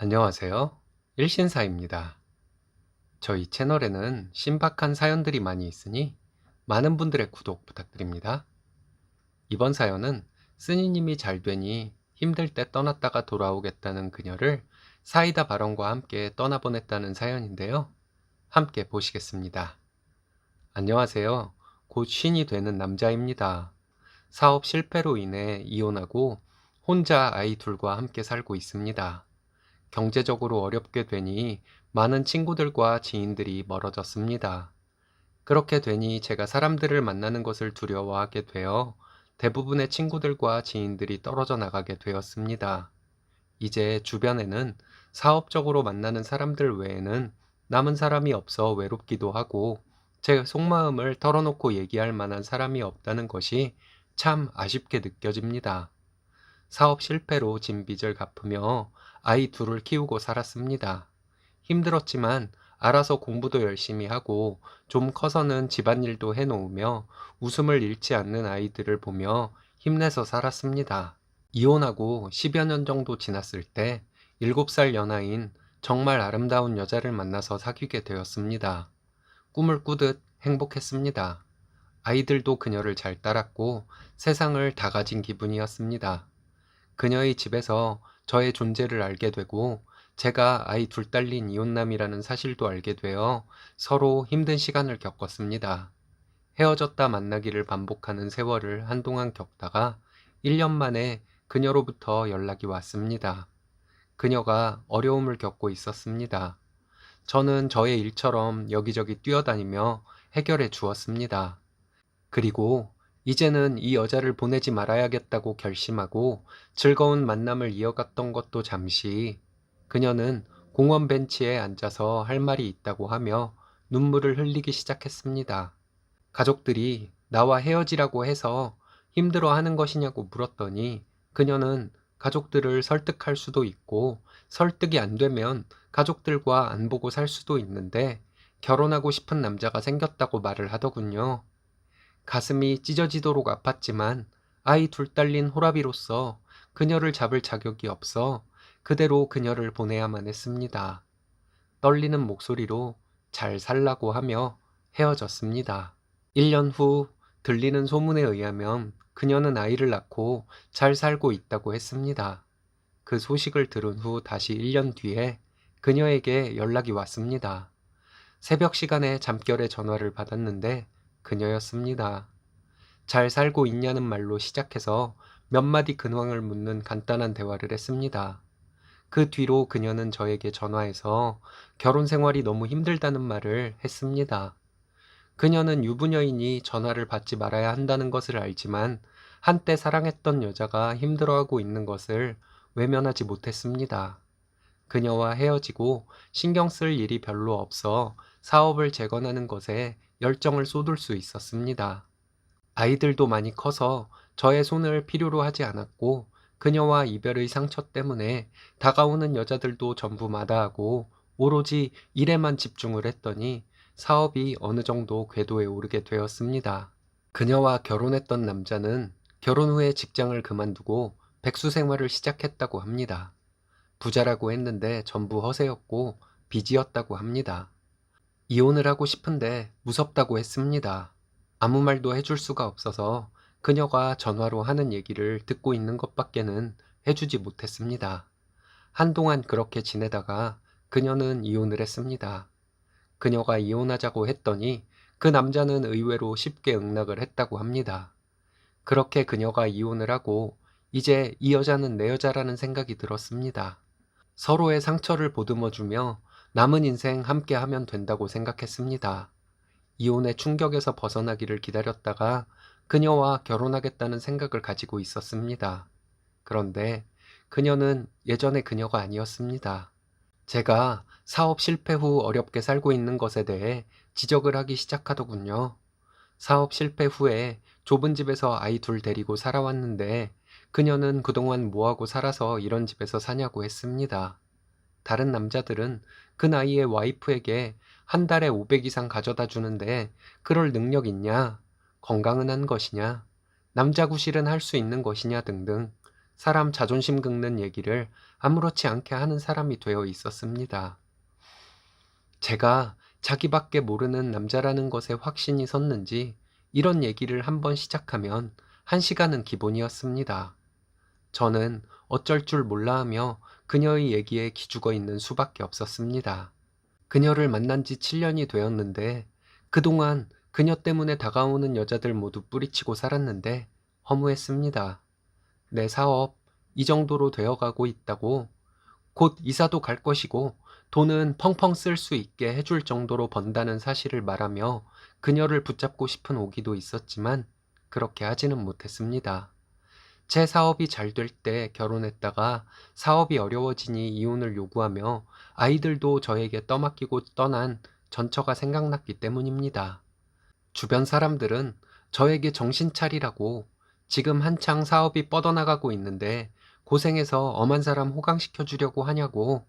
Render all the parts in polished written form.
안녕하세요. 일신사입니다. 저희 채널에는 신박한 사연들이 많이 있으니 많은 분들의 구독 부탁드립니다. 이번 사연은 쓰니님이 잘 되니 힘들 때 떠났다가 돌아오겠다는 그녀를 사이다 발언과 함께 떠나보냈다는 사연인데요. 함께 보시겠습니다. 안녕하세요. 곧 쉰이 되는 남자입니다. 사업 실패로 인해 이혼하고 혼자 아이 둘과 함께 살고 있습니다. 경제적으로 어렵게 되니 많은 친구들과 지인들이 멀어졌습니다. 그렇게 되니 제가 사람들을 만나는 것을 두려워하게 되어 대부분의 친구들과 지인들이 떨어져 나가게 되었습니다. 이제 주변에는 사업적으로 만나는 사람들 외에는 남은 사람이 없어 외롭기도 하고 제 속마음을 털어놓고 얘기할 만한 사람이 없다는 것이 참 아쉽게 느껴집니다. 사업 실패로 진 빚을 갚으며 아이 둘을 키우고 살았습니다. 힘들었지만 알아서 공부도 열심히 하고 좀 커서는 집안일도 해놓으며 웃음을 잃지 않는 아이들을 보며 힘내서 살았습니다. 이혼하고 10여 년 정도 지났을 때 7살 연하인 정말 아름다운 여자를 만나서 사귀게 되었습니다. 꿈을 꾸듯 행복했습니다. 아이들도 그녀를 잘 따랐고 세상을 다 가진 기분이었습니다. 그녀의 집에서 저의 존재를 알게 되고 제가 아이 둘 딸린 이혼남이라는 사실도 알게 되어 서로 힘든 시간을 겪었습니다. 헤어졌다 만나기를 반복하는 세월을 한동안 겪다가 1년 만에 그녀로부터 연락이 왔습니다. 그녀가 어려움을 겪고 있었습니다. 저는 저의 일처럼 여기저기 뛰어다니며 해결해 주었습니다. 그리고 이제는 이 여자를 보내지 말아야겠다고 결심하고 즐거운 만남을 이어갔던 것도 잠시 그녀는 공원 벤치에 앉아서 할 말이 있다고 하며 눈물을 흘리기 시작했습니다. 가족들이 나와 헤어지라고 해서 힘들어하는 것이냐고 물었더니 그녀는 가족들을 설득할 수도 있고 설득이 안 되면 가족들과 안 보고 살 수도 있는데 결혼하고 싶은 남자가 생겼다고 말을 하더군요. 가슴이 찢어지도록 아팠지만 아이 둘 딸린 호라비로서 그녀를 잡을 자격이 없어 그대로 그녀를 보내야만 했습니다. 떨리는 목소리로 잘 살라고 하며 헤어졌습니다. 1년 후 들리는 소문에 의하면 그녀는 아이를 낳고 잘 살고 있다고 했습니다. 그 소식을 들은 후 다시 1년 뒤에 그녀에게 연락이 왔습니다. 새벽 시간에 잠결에 전화를 받았는데 그녀였습니다. 잘 살고 있냐는 말로 시작해서 몇 마디 근황을 묻는 간단한 대화를 했습니다. 그 뒤로 그녀는 저에게 전화해서 결혼 생활이 너무 힘들다는 말을 했습니다. 그녀는 유부녀이니 전화를 받지 말아야 한다는 것을 알지만 한때 사랑했던 여자가 힘들어하고 있는 것을 외면하지 못했습니다. 그녀와 헤어지고 신경 쓸 일이 별로 없어 사업을 재건하는 것에 열정을 쏟을 수 있었습니다. 아이들도 많이 커서 저의 손을 필요로 하지 않았고 그녀와 이별의 상처 때문에 다가오는 여자들도 전부 마다하고 오로지 일에만 집중을 했더니 사업이 어느 정도 궤도에 오르게 되었습니다. 그녀와 결혼했던 남자는 결혼 후에 직장을 그만두고 백수 생활을 시작했다고 합니다. 부자라고 했는데 전부 허세였고 빚이었다고 합니다. 이혼을 하고 싶은데 무섭다고 했습니다. 아무 말도 해줄 수가 없어서 그녀가 전화로 하는 얘기를 듣고 있는 것밖에는 해주지 못했습니다. 한동안 그렇게 지내다가 그녀는 이혼을 했습니다. 그녀가 이혼하자고 했더니 그 남자는 의외로 쉽게 응낙을 했다고 합니다. 그렇게 그녀가 이혼을 하고 이제 이 여자는 내 여자라는 생각이 들었습니다. 서로의 상처를 보듬어주며 남은 인생 함께 하면 된다고 생각했습니다. 이혼의 충격에서 벗어나기를 기다렸다가 그녀와 결혼하겠다는 생각을 가지고 있었습니다. 그런데 그녀는 예전의 그녀가 아니었습니다. 제가 사업 실패 후 어렵게 살고 있는 것에 대해 지적을 하기 시작하더군요. 사업 실패 후에 좁은 집에서 아이 둘 데리고 살아왔는데 그녀는 그동안 뭐하고 살아서 이런 집에서 사냐고 했습니다. 다른 남자들은 그 나이에 와이프에게 한 달에 500 이상 가져다 주는데 그럴 능력 있냐? 건강은 한 것이냐? 남자 구실은 할 수 있는 것이냐? 등등 사람 자존심 긁는 얘기를 아무렇지 않게 하는 사람이 되어 있었습니다. 제가 자기밖에 모르는 남자라는 것에 확신이 섰는지 이런 얘기를 한번 시작하면 1시간은 기본이었습니다. 저는 어쩔 줄 몰라 하며 그녀의 얘기에 기죽어 있는 수밖에 없었습니다. 그녀를 만난 지 7년이 되었는데 그동안 그녀 때문에 다가오는 여자들 모두 뿌리치고 살았는데 허무했습니다. 내 사업 이 정도로 되어가고 있다고, 곧 이사도 갈 것이고 돈은 펑펑 쓸 수 있게 해줄 정도로 번다는 사실을 말하며 그녀를 붙잡고 싶은 오기도 있었지만 그렇게 하지는 못했습니다. 제 사업이 잘 될 때 결혼했다가 사업이 어려워지니 이혼을 요구하며 아이들도 저에게 떠맡기고 떠난 전처가 생각났기 때문입니다. 주변 사람들은 저에게 정신 차리라고, 지금 한창 사업이 뻗어나가고 있는데 고생해서 엄한 사람 호강시켜 주려고 하냐고,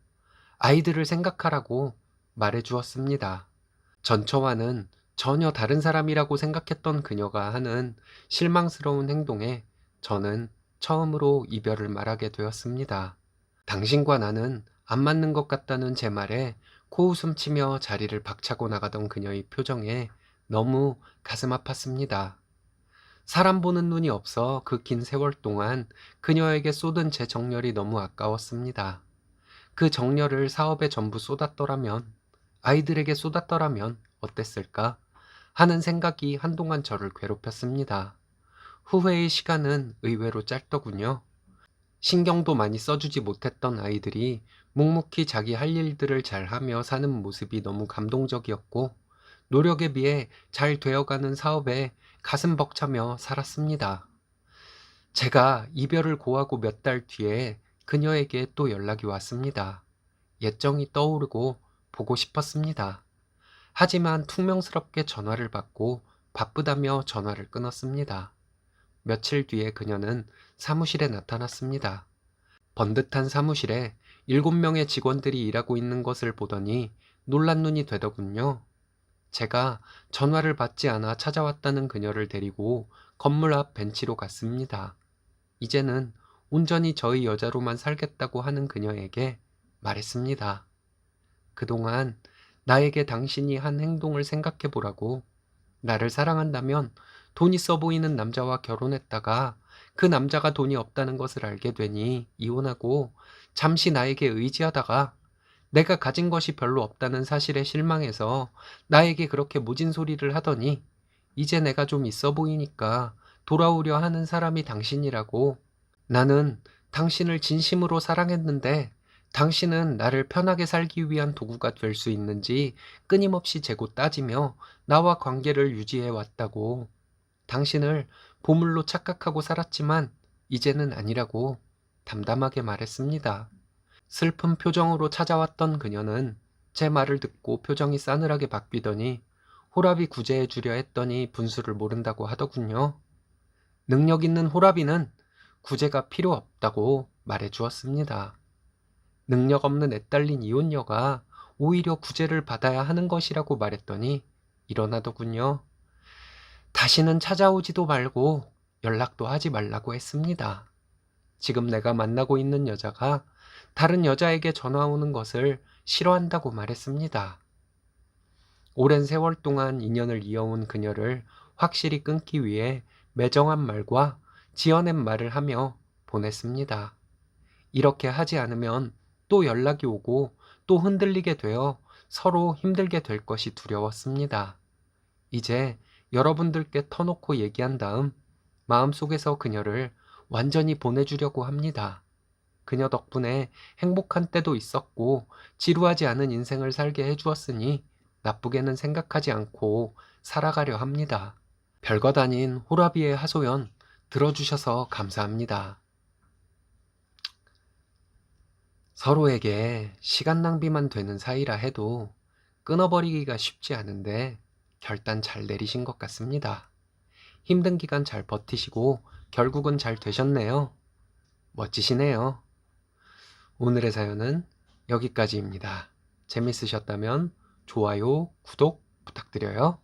아이들을 생각하라고 말해 주었습니다. 전처와는 전혀 다른 사람이라고 생각했던 그녀가 하는 실망스러운 행동에 저는 처음으로 이별을 말하게 되었습니다. 당신과 나는 안 맞는 것 같다는 제 말에 코웃음 치며 자리를 박차고 나가던 그녀의 표정에 너무 가슴 아팠습니다. 사람 보는 눈이 없어 그 긴 세월 동안 그녀에게 쏟은 제 정열이 너무 아까웠습니다. 그 정열을 사업에 전부 쏟았더라면, 아이들에게 쏟았더라면 어땠을까 하는 생각이 한동안 저를 괴롭혔습니다. 후회의 시간은 의외로 짧더군요. 신경도 많이 써주지 못했던 아이들이 묵묵히 자기 할 일들을 잘하며 사는 모습이 너무 감동적이었고, 노력에 비해 잘 되어가는 사업에 가슴 벅차며 살았습니다. 제가 이별을 고하고 몇 달 뒤에 그녀에게 또 연락이 왔습니다. 옛정이 떠오르고 보고 싶었습니다. 하지만 퉁명스럽게 전화를 받고 바쁘다며 전화를 끊었습니다. 며칠 뒤에 그녀는 사무실에 나타났습니다. 번듯한 사무실에 7명의 직원들이 일하고 있는 것을 보더니 놀란 눈이 되더군요. 제가 전화를 받지 않아 찾아왔다는 그녀를 데리고 건물 앞 벤치로 갔습니다. 이제는 온전히 저의 여자로만 살겠다고 하는 그녀에게 말했습니다. 그동안 나에게 당신이 한 행동을 생각해 보라고. 나를 사랑한다면 돈 있어 보이는 남자와 결혼했다가 그 남자가 돈이 없다는 것을 알게 되니 이혼하고 잠시 나에게 의지하다가 내가 가진 것이 별로 없다는 사실에 실망해서 나에게 그렇게 모진 소리를 하더니 이제 내가 좀 있어 보이니까 돌아오려 하는 사람이 당신이라고. 나는 당신을 진심으로 사랑했는데 당신은 나를 편하게 살기 위한 도구가 될 수 있는지 끊임없이 재고 따지며 나와 관계를 유지해 왔다고. 당신을 보물로 착각하고 살았지만 이제는 아니라고 담담하게 말했습니다. 슬픈 표정으로 찾아왔던 그녀는 제 말을 듣고 표정이 싸늘하게 바뀌더니 호랍이 구제해 주려 했더니 분수를 모른다고 하더군요. 능력 있는 호랍이는 구제가 필요 없다고 말해 주었습니다. 능력 없는 애딸린 이혼녀가 오히려 구제를 받아야 하는 것이라고 말했더니 일어나더군요. 다시는 찾아오지도 말고 연락도 하지 말라고 했습니다. 지금 내가 만나고 있는 여자가 다른 여자에게 전화 오는 것을 싫어한다고 말했습니다. 오랜 세월 동안 인연을 이어온 그녀를 확실히 끊기 위해 매정한 말과 지어낸 말을 하며 보냈습니다. 이렇게 하지 않으면 또 연락이 오고 또 흔들리게 되어 서로 힘들게 될 것이 두려웠습니다. 이제 여러분들께 터놓고 얘기한 다음 마음속에서 그녀를 완전히 보내주려고 합니다. 그녀 덕분에 행복한 때도 있었고 지루하지 않은 인생을 살게 해주었으니 나쁘게는 생각하지 않고 살아가려 합니다. 별것 아닌 호라비의 하소연 들어주셔서 감사합니다. 서로에게 시간 낭비만 되는 사이라 해도 끊어버리기가 쉽지 않은데 결단 잘 내리신 것 같습니다. 힘든 기간 잘 버티시고 결국은 잘 되셨네요. 멋지시네요. 오늘의 사연은 여기까지입니다. 재밌으셨다면 좋아요, 구독 부탁드려요.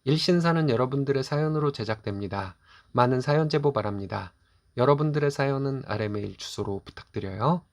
일신 사는 여러분들의 사연으로 제작됩니다. 많은 사연 제보 바랍니다. 여러분들의 사연은 아래 메일 주소로 부탁드려요.